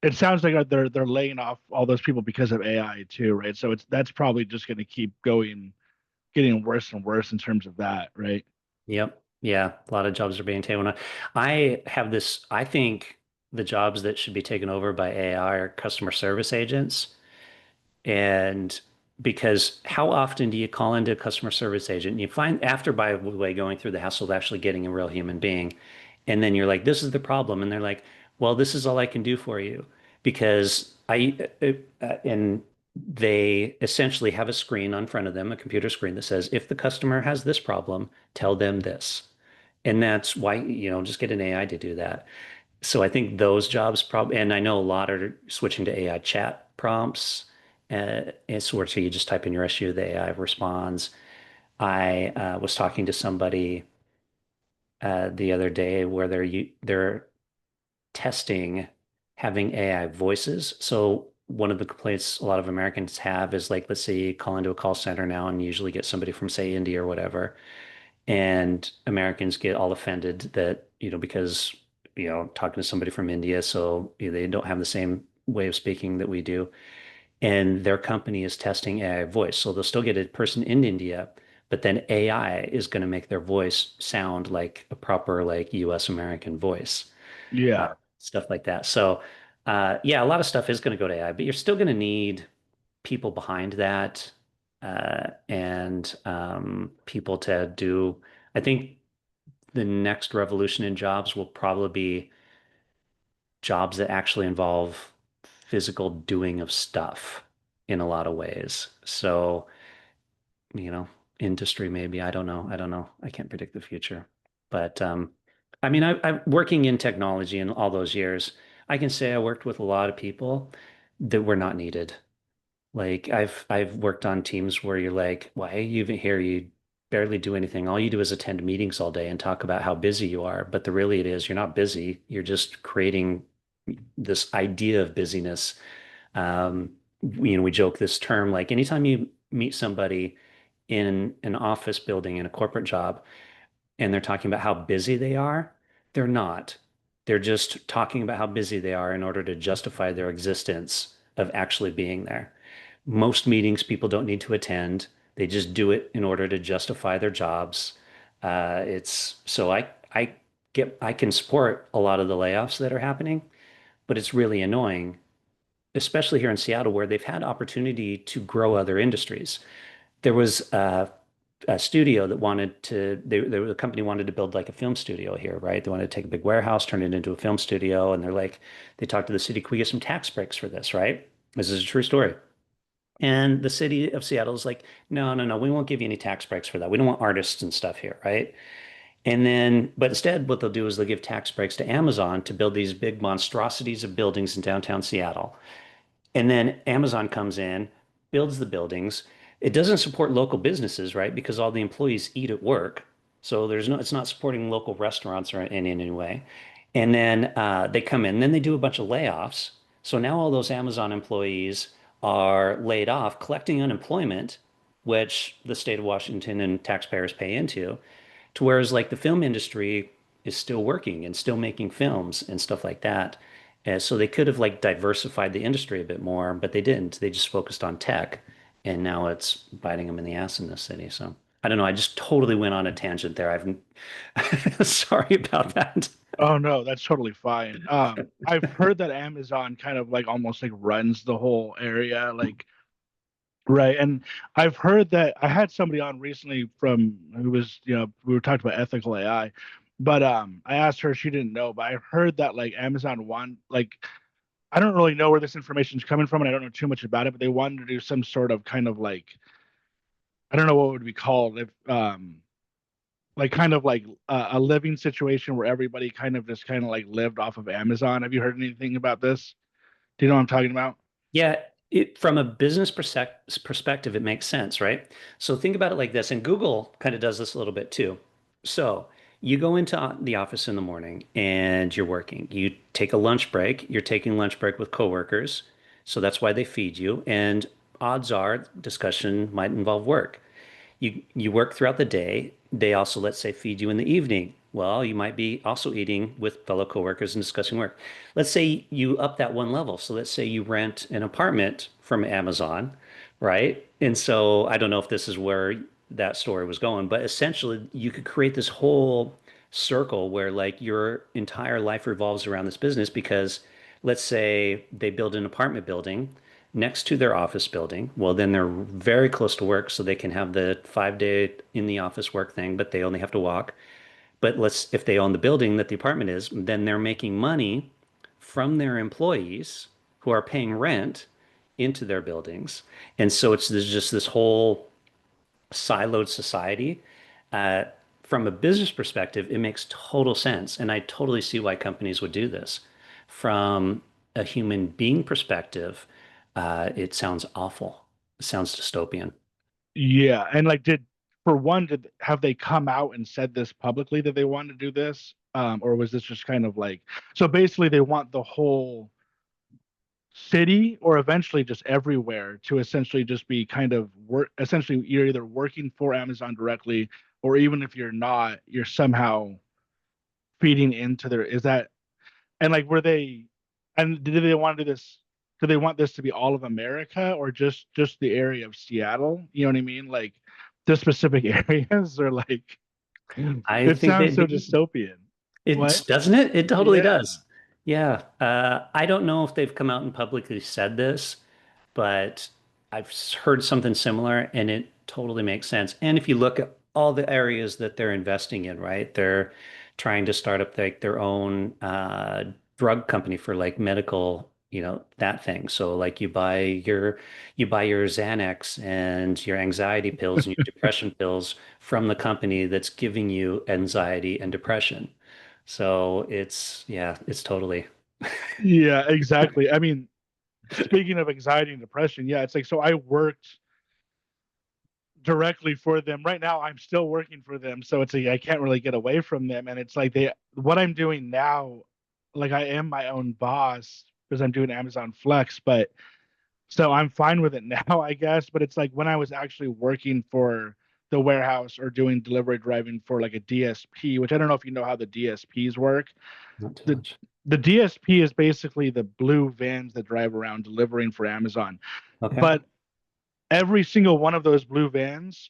it sounds like they're laying off all those people because of AI too, right? So that's probably just going to keep going, getting worse and worse in terms of that, right? Yep. Yeah. A lot of jobs are being taken on. I have this, I think the jobs that should be taken over by AI are customer service agents. And because how often do you call into a customer service agent and you find after, by the way, going through the hassle of actually getting a real human being, and then you're like, this is the problem, and they're like, well, this is all I can do for you because and they essentially have a screen on front of them, a computer screen that says, if the customer has this problem, tell them this. And that's why, just get an AI to do that. So I think those jobs probably, and I know a lot are switching to AI chat prompts. It's where you just type in your issue, the AI responds. I was talking to somebody the other day where they're testing having AI voices. So one of the complaints a lot of Americans have is like, let's say you call into a call center now and usually get somebody from, say, India or whatever. And Americans get all offended that, because, talking to somebody from India, so they don't have the same way of speaking that we do. And their company is testing AI voice. So they'll still get a person in India, but then AI is going to make their voice sound like a proper, like US American voice, Yeah. stuff like that. So, yeah, a lot of stuff is going to go to AI, but you're still going to need people behind that and people to do. I think the next revolution in jobs will probably be jobs that actually involve physical doing of stuff in a lot of ways. So, you know, industry maybe. I don't know. I don't know. I can't predict the future. But I mean, I'm working in technology in all those years. I can say I worked with a lot of people that were not needed. Like I've worked on teams where you're like, why are you even here? You barely do anything. All you do is attend meetings all day and talk about how busy you are. But the really it is, you're not busy. You're just creating this idea of busyness. We joke this term like anytime you meet somebody in an office building in a corporate job and they're talking about how busy they are, they're not. They're just talking about how busy they are in order to justify their existence of actually being there. Most meetings people don't need to attend. They just do it in order to justify their jobs. It's so I can support a lot of the layoffs that are happening, but it's really annoying, especially here in Seattle where they've had opportunity to grow other industries. There was a studio that wanted to, the company wanted to build like a film studio here, right? They wanted to take a big warehouse, turn it into a film studio. And they're like, they talked to the city, can we get some tax breaks for this, right? This is a true story. And the city of Seattle is like, no, no, no, we won't give you any tax breaks for that. We don't want artists and stuff here, right? And then, but instead, what they'll do is they'll give tax breaks to Amazon to build these big monstrosities of buildings in downtown Seattle. And then Amazon comes in, builds the buildings. It doesn't support local businesses, right? Because all the employees eat at work. So it's not supporting local restaurants or in any way. And then they come in, then they do a bunch of layoffs. So now all those Amazon employees are laid off, collecting unemployment, which the state of Washington and taxpayers pay into, to whereas like the film industry is still working and still making films and stuff like that. And so they could have like diversified the industry a bit more, but they didn't. They just focused on tech, and now it's biting them in the ass in this city. So I don't know. I just totally went on a tangent there. Sorry about that. Oh no, that's totally fine. I've heard that Amazon kind of like almost like runs the whole area, like right. And I've heard that I had somebody on recently from who was, we were talking about ethical AI, but I asked her, she didn't know, but I heard that like Amazon want like I don't really know where this information is coming from, and I don't know too much about it, but they wanted to do some sort of kind of like I don't know what it would be called if like kind of like a living situation where everybody kind of just kind of like lived off of Amazon. Have you heard anything about this? Do you know what I'm talking about? Yeah, from a business perspective, it makes sense, right? So think about it like this, and Google kind of does this a little bit too. So you go into the office in the morning and you're working. You take a lunch break. You're taking lunch break with coworkers. So that's why they feed you. And odds are discussion might involve work. You work throughout the day. They also, let's say, feed you in the evening. Well, you might be also eating with fellow coworkers and discussing work. Let's say you up that one level. So let's say you rent an apartment from Amazon, right? And so I don't know if this is where that story was going, but essentially you could create this whole circle where like your entire life revolves around this business because let's say they build an apartment building. next to their office building. Well, then they're very close to work, so they can have the 5 day in the office work thing, but they only have to walk. But if they own the building that the apartment is, then they're making money from their employees who are paying rent into their buildings. And so there's just this whole siloed society. Uh, from a business perspective, it makes total sense. And I totally see why companies would do this. From a human being perspective, it sounds awful. It sounds dystopian. Yeah, and like, did for one, did have they come out and said this publicly that they want to do this, or was this just kind of like so? Basically, they want the whole city, or eventually just everywhere, to essentially just be kind of work. Essentially, you're either working for Amazon directly, or even if you're not, you're somehow feeding into their. Is that and like were they? And did they want to do this? Do they want this to be all of America or just the area of Seattle? You know what I mean? Like the specific areas, or like I it think sounds so that dystopian. What? doesn't it? It totally Yeah. does. Yeah. I don't know if they've come out and publicly said this, but I've heard something similar and it totally makes sense. And if you look at all the areas that they're investing in, right? They're trying to start up like their own drug company for like medical, that thing. So like you buy your Xanax and your anxiety pills and your depression pills from the company that's giving you anxiety and depression. So yeah, it's totally. Yeah, exactly. I mean, speaking of anxiety and depression, yeah, it's like so I worked directly for them. Right now I'm still working for them, so it's like I can't really get away from them. And it's like they what I'm doing now, like I am my own boss because I'm doing Amazon Flex, but so I'm fine with it now, I guess. But it's like when I was actually working for the warehouse or doing delivery driving for like a DSP, which I don't know if you know how the DSPs work. Not too The much. the DSP is basically the blue vans that drive around delivering for Amazon. Okay. But every single one of those blue vans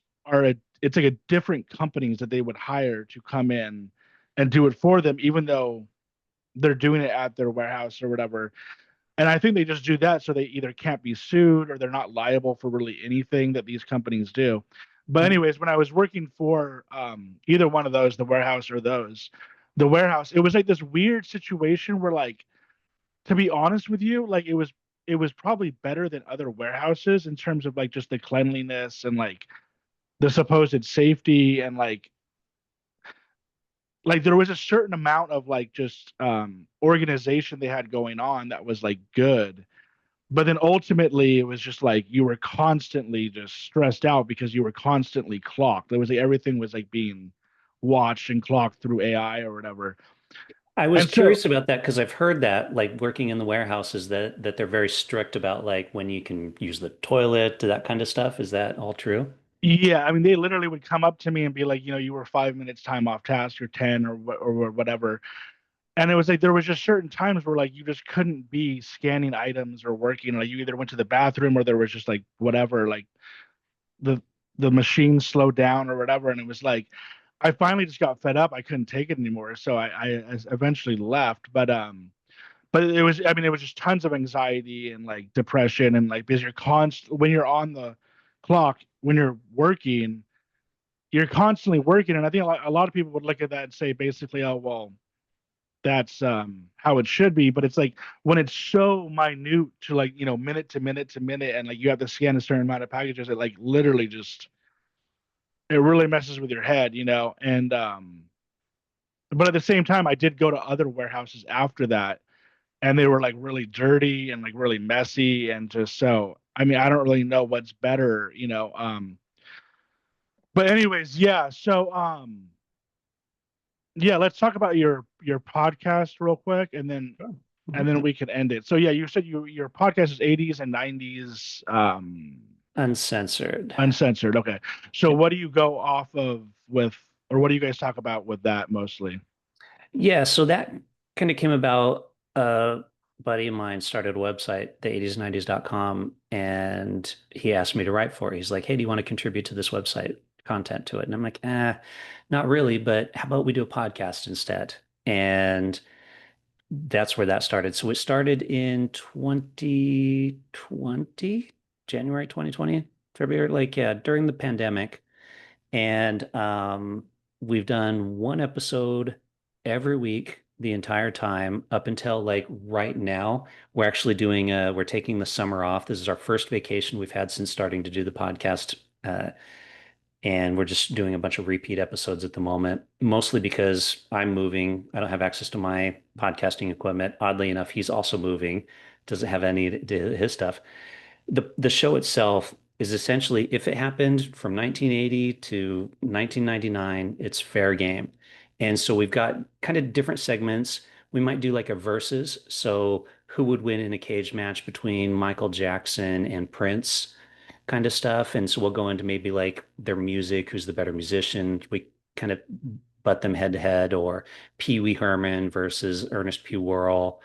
it's like a different companies that they would hire to come in and do it for them, even though they're doing it at their warehouse or whatever. And I think they just do that so they either can't be sued or they're not liable for really anything that these companies do. But anyways, when I was working for either one of those, the warehouse or the warehouse, it was like this weird situation where, like, to be honest with you, like it was probably better than other warehouses in terms of like just the cleanliness and like the supposed safety, and like there was a certain amount of like just organization they had going on that was like good. But then ultimately it was just like you were constantly just stressed out because you were constantly clocked. It was like everything was like being watched and clocked through AI or whatever. I was And so curious about that because I've heard that, like working in the warehouses, that they're very strict about like when you can use the toilet, that kind of stuff. Is that all true? yeah, I mean, they literally would come up to me and be like, you were 5 minutes time off task or 10 or whatever. And it was like there was just certain times where like you just couldn't be scanning items or working. Like you either went to the bathroom or there was just like whatever, like the the machine slowed down or whatever. And it was like I finally just got fed up. I couldn't take it anymore. So I eventually left. But it was, I mean, it was just tons of anxiety and like depression, and like because when you're on the clock, when you're working, you're constantly working. And I think a lot of people would look at that and say basically, oh well, that's how it should be. But it's like when it's so minute to like minute to minute to minute, and like you have to scan a certain amount of packages, it like literally just it really messes with your head. And but at the same time, I did go to other warehouses after that, and they were like really dirty and like really messy, and just so I mean I don't really know what's better. But anyways, yeah. So yeah, let's talk about your podcast real quick, and then Sure. and Mhm. then we can end it. So yeah, you said your podcast is 80s and 90s Uncensored. uncensored. Okay. So Yep. what do you go off of with, or what do you guys talk about with that mostly? Yeah, so that kind of came about. A buddy of mine started a website, the 80s90s.com, and he asked me to write for it. He's like, "Hey, do you want to contribute to this website content to it?" And I'm like, not really, but how about we do a podcast instead? And that's where that started. So it started in 2020, January 2020, February, like yeah, during the pandemic. And we've done one episode every week the entire time up until like right now. We're taking the summer off. This is our first vacation we've had since starting to do the podcast. And we're just doing a bunch of repeat episodes at the moment, mostly because I'm moving. I don't have access to my podcasting equipment. Oddly enough, he's also moving, doesn't have any to his stuff. The show itself is essentially, if it happened from 1980 to 1999, it's fair game. And so we've got kind of different segments. We might do like a versus. So who would win in a cage match between Michael Jackson and Prince kind of stuff. And so we'll go into maybe like their music, who's the better musician. We kind of butt them head to head, or Pee Wee Herman versus Ernest P. Worrell,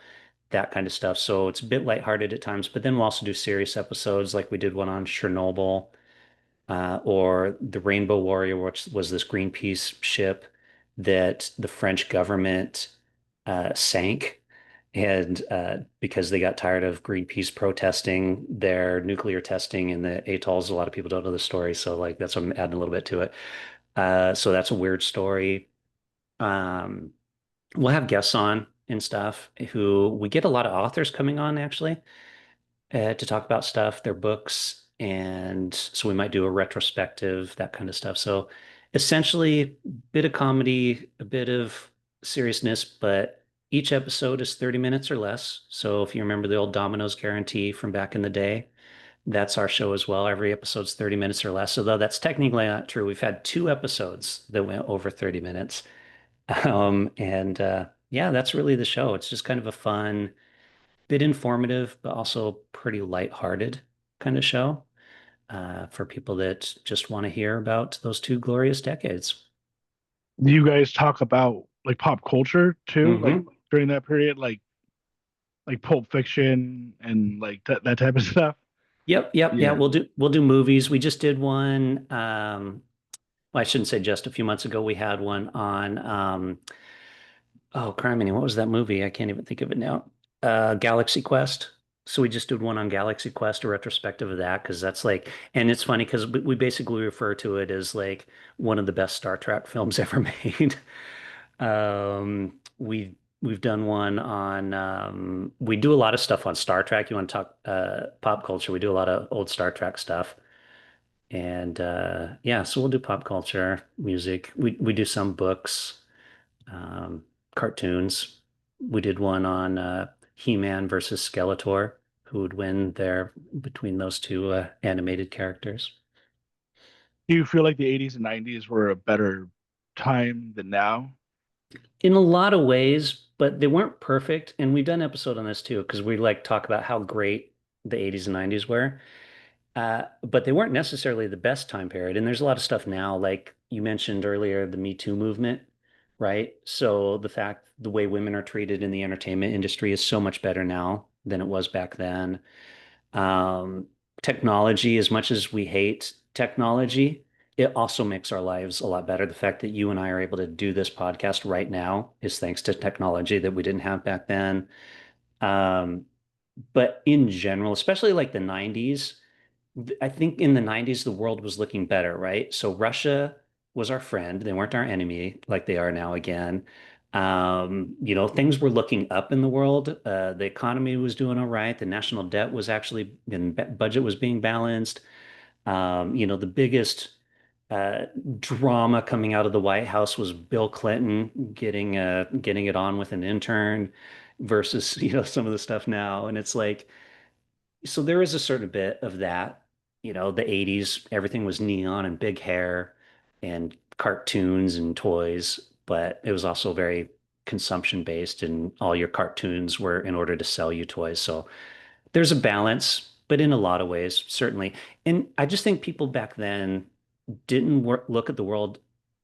that kind of stuff. So it's a bit lighthearted at times, but then we'll also do serious episodes like we did one on Chernobyl, or the Rainbow Warrior, which was this Greenpeace ship that the French government sank. And because they got tired of Greenpeace protesting their nuclear testing in the atolls, a lot of people don't know the story. So, like, that's what I'm adding a little bit to it. So, that's a weird story. Um, we'll have guests on and stuff who we get a lot of authors coming on actually to talk about stuff, their books. And so we might do a retrospective, that kind of stuff. So essentially, a bit of comedy, a bit of seriousness, but each episode is 30 minutes or less. So if you remember the old Domino's guarantee from back in the day, that's our show as well. Every episode's 30 minutes or less. Although that's technically not true. We've had two episodes that went over 30 minutes. And yeah, that's really the show. It's just kind of a fun, bit informative, but also pretty lighthearted kind of show for people that just want to hear about those two glorious decades. Do you guys talk about like pop culture too, like Hmm. during that period, like Pulp Fiction and like that type of stuff? Yep, yep, yeah. Yeah. We'll do movies. We just did one. Well, I shouldn't say just a few months ago. We had one on oh, criminy, what was that movie? I can't even think of it now. Galaxy Quest. So we just did one on Galaxy Quest, a retrospective of that, because that's like, and it's funny because we basically refer to it as like one of the best Star Trek films ever made. We've done one on we do a lot of stuff on Star Trek. You want to talk pop culture? We do a lot of old Star Trek stuff. And yeah, so we'll do pop culture, music. We do some books, um, cartoons. We did one on He-Man versus Skeletor, who would win there between those two animated characters. Do you feel like the 80s and 90s were a better time than now? In a lot of ways, but they weren't perfect. And we've done an episode on this too, because we like talk about how great the 80s and 90s were. But they weren't necessarily the best time period. And there's a lot of stuff now, like you mentioned earlier, the Me Too movement, right? So the way women are treated in the entertainment industry is so much better now than it was back then. Um, Technology, as much as we hate technology, it also makes our lives a lot better. The fact that you and I are able to do this podcast right now is thanks to technology that we didn't have back then. Um, but in general, especially like the 90s, I think in the 90s, the world was looking better, right? So Russia was our friend. They weren't our enemy like they are now again. Things were looking up in the world. The economy was doing all right. The national debt was actually, and budget was being balanced. The biggest uh, drama coming out of the White House was Bill Clinton getting it on with an intern versus, some of the stuff now. And it's like, so there is a certain bit of that. The 80s, everything was neon and big hair and cartoons and toys, but it was also very consumption based, and all your cartoons were in order to sell you toys. So there's a balance, but in a lot of ways, certainly. And I just think people back then didn't look at the world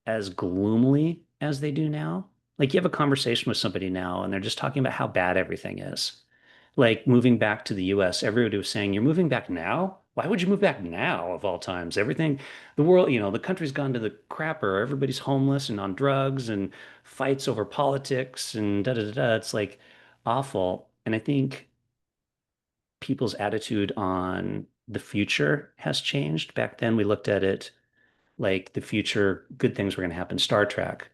as gloomily as they do now. Like you have a conversation with somebody now and they're just talking about how bad everything is. Like moving back to the US, everybody was saying, "You're moving back now? Why would you move back now of all times? Everything, the world, the country's gone to the crapper. Everybody's homeless and on drugs and fights over politics and da da da da." It's like, awful. And I think people's attitude on the future has changed. Back then, we looked at it like the future, good things were going to happen. Star Trek,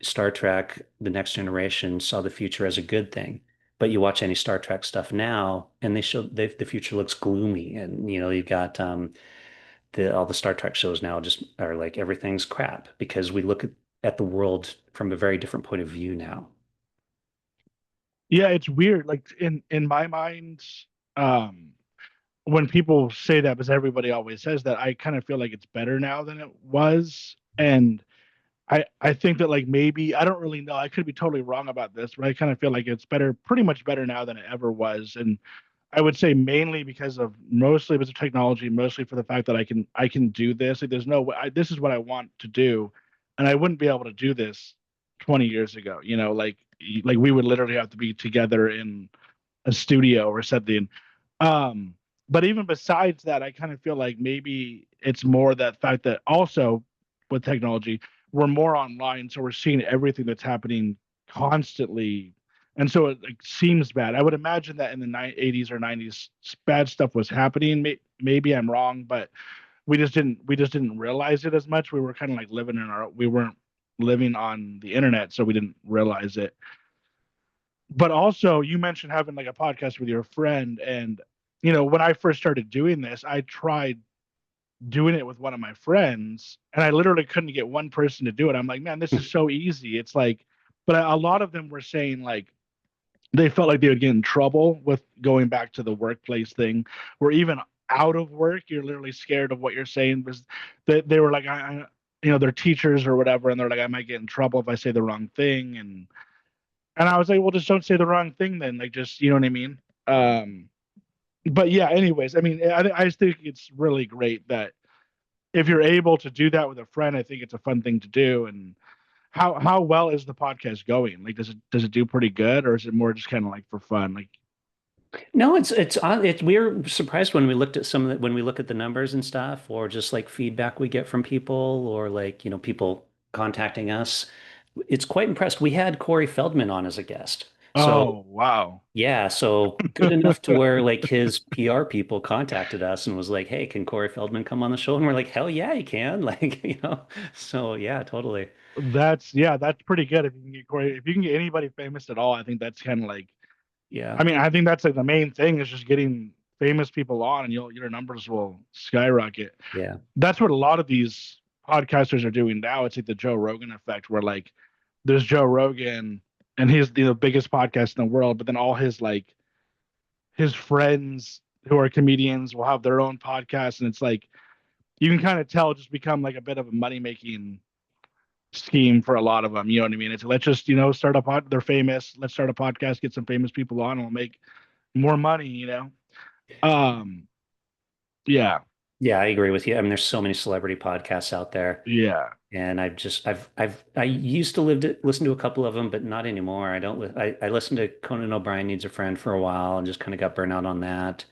Star Trek, The Next Generation saw the future as a good thing. But you watch any Star Trek stuff now, and the future looks gloomy, and you've got all the Star Trek shows now just are like everything's crap because we look at the world from a very different point of view now. Yeah, it's weird. Like in my mind, um, when people say that, because everybody always says that, I kind of feel like it's better now than it was. And I think that like maybe I don't really know. I could be totally wrong about this, but I kind of feel like it's better, pretty much better now than it ever was. And I would say mainly because of mostly because of technology, mostly for the fact that I can do this. Like there's no way this is what I want to do, and I wouldn't be able to do this 20 years ago. Like we would literally have to be together in a studio or something. Um, but even besides that, I kind of feel like maybe it's more that fact that also with technology, we're more online, so we're seeing everything that's happening constantly, and so it like seems bad. I would imagine that in the 80s or 90s, bad stuff was happening. Maybe I'm wrong, but we just didn't realize it as much. We were kind of like we weren't living on the internet, so we didn't realize it. But also, you mentioned having like a podcast with your friend, and when I first started doing this, I tried doing it with one of my friends, and I literally couldn't get one person to do it. I'm like, man, this is so easy. It's like, but a lot of them were saying like they felt like they would get in trouble with going back to the workplace thing, where even out of work, you're literally scared of what you're saying because they were like, they're teachers or whatever, and they're like, I might get in trouble if I say the wrong thing, and I was like, well, just don't say the wrong thing then, like just you know what I mean. But yeah, anyways, I mean, I just think it's really great that if you're able to do that with a friend, I think it's a fun thing to do. And how well is the podcast going? Like, does it do pretty good, or is it more just kind of like for fun? Like, No, it's we're surprised when we looked at when we look at the numbers and stuff, or just like feedback we get from people, or like people contacting us. It's quite impressed. We had Corey Feldman on as a guest, so oh wow, yeah, so good enough to where like his PR people contacted us and was like, "Hey, can Corey Feldman come on the show?" And we're like, "Hell yeah, he can!" So yeah, totally. that's pretty good. If you can get Corey, if you can get anybody famous at all, I think that's kind of like, Yeah, I mean, I think that's like the main thing is just getting famous people on, and your numbers will skyrocket. yeah. That's what a lot of these podcasters are doing now. It's like the Joe Rogan effect, where like there's Joe Rogan, and he's the biggest podcast in the world, but then all his friends who are comedians will have their own podcast, and it's like you can kind of tell it just become like a bit of a money making scheme for a lot of them. You know what I mean? It's let's just start a pod. They're famous. Let's start a podcast, get some famous people on, and we'll make more money. Um, yeah, Yeah, I agree with you. I mean, there's so many celebrity podcasts out there. yeah, And I used to listen to a couple of them, but not anymore. I don't, I listened to Conan O'Brien Needs a Friend for a while and just kind of got burnt out on that.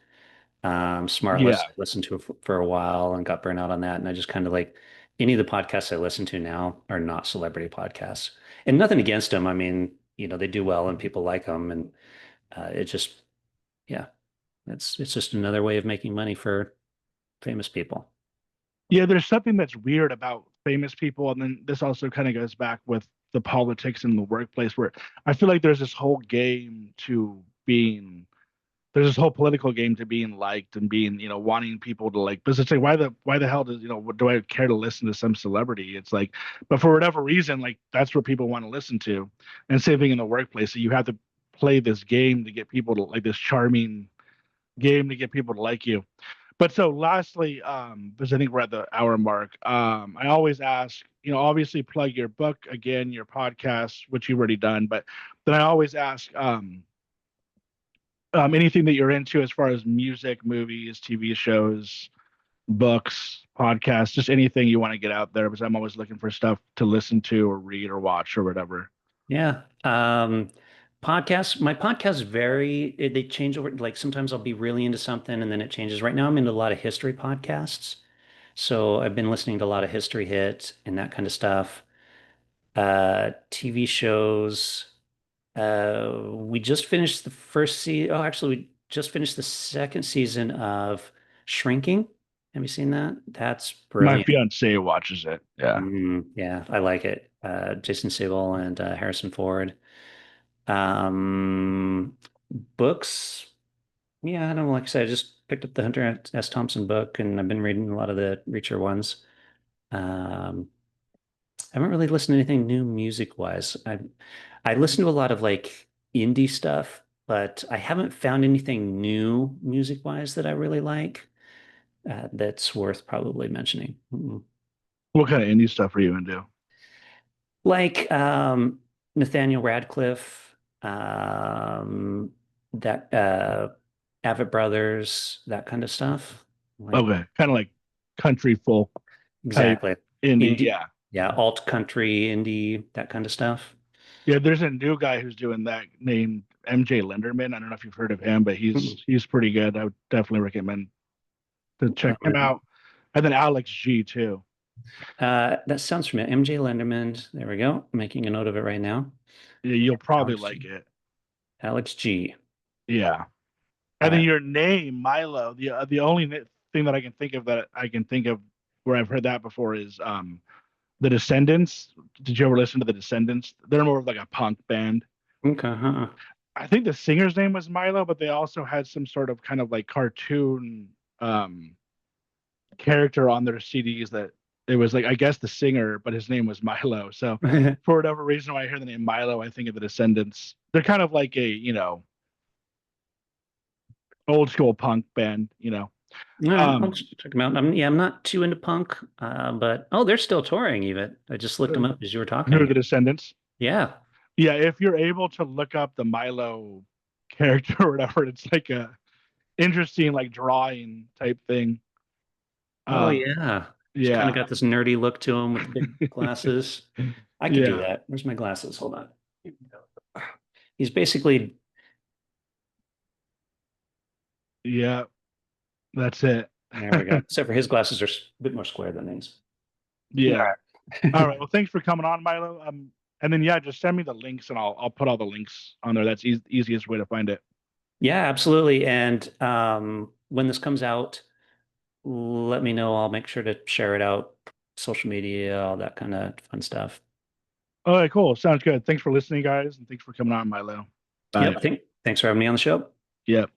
yeah. Smartless, I listened to for a while and got burnt out on that. And I just kind of like any of the podcasts I listen to now are not celebrity podcasts and nothing against them. I mean, they do well and people like them. And it just, yeah, it's just another way of making money for famous people. Yeah, there's something that's weird about famous people, and then this also kind of goes back with the politics in the workplace, where I feel like there's this whole political game to being liked and being, wanting people to like. Because it's like, why the hell do I care to listen to some celebrity? It's like, but for whatever reason, like that's what people want to listen to, and same thing in the workplace. So you have to play this game to get people to like this charming game to get people to like you. But so lastly, because I think we're at the hour mark, I always ask, obviously plug your book again, your podcast, which you've already done, but then I always ask anything that you're into as far as music, movies, TV shows, books, podcasts, just anything you want to get out there, because I'm always looking for stuff to listen to or read or watch or whatever. Yeah. My podcasts vary. They change over. Like sometimes I'll be really into something and then it changes. Right now I'm into a lot of history podcasts. So I've been listening to a lot of history hits and that kind of stuff. TV shows. We just finished the first season. Oh, actually, we just finished the second season of Shrinking. Have you seen that? That's My brilliant. fiance watches it. Yeah. Yeah, I like it. Jason Segel and Harrison Ford. Um, Books. Yeah, I don't know. Like I said, I just picked up the Hunter S. Thompson book, and I've been reading a lot of the Reacher ones. Um, I haven't really listened to anything new music-wise. I listen to a lot of like indie stuff, but I haven't found anything new music-wise that I really like that's worth probably mentioning. What kind of indie stuff are you into? Like Nathaniel Radcliffe, that Avett Brothers, that kind of stuff. Like Okay, kind of like country folk type exactly. indie. Indie, Yeah. yeah, alt country, indie, that kind of stuff. Yeah, there's a new guy who's doing that named MJ Lenderman. I don't know if you've heard of him, but Mm. he's pretty good. I would definitely recommend to check him out. And then Alex G too. That sounds familiar. MJ Lenderman. There we go. Making a note of it right now. Yeah, you'll probably Alex like G. it. Alex G. Yeah. All And then right. your name, Milo. The only thing that I can think of where I've heard that before is the Descendants. Did you ever listen to the Descendants? They're more of like a punk band. Okay. Huh. I think the singer's name was Milo, but they also had some sort of kind of like cartoon um character on their CDs that it was like I guess the singer, but his name was Milo. So for whatever reason, when I hear the name Milo, I think of the Descendants. They're kind of like a old school punk band. All right. I'll Um, just check them out. Yeah, I'm not too into punk, but oh, they're still touring even. I just looked them up as you were who are talking. the Descendants? Yeah. Yeah, if you're able to look up the Milo character or whatever, it's like a interesting like drawing type thing. Oh Um, yeah. He's kind of yeah, got this nerdy look to him with the big glasses. I could do yeah, that. Where's my glasses? Hold on. He's basically yeah. That's it. there we go. Except for his glasses are a bit more square than these. All Yeah. All right. right. Well, thanks for coming on, Milo. And then yeah, just send me the links and I'll put all the links on there. That's easiest way to find it. Yeah, absolutely. And when this comes out, let me know. I'll make sure to share it out, social media, all that kind of fun stuff. All right, cool. Sounds good. Thanks for listening, guys, and thanks for coming on, Milo. Bye. Yep. Thanks for having me on the show. Yep.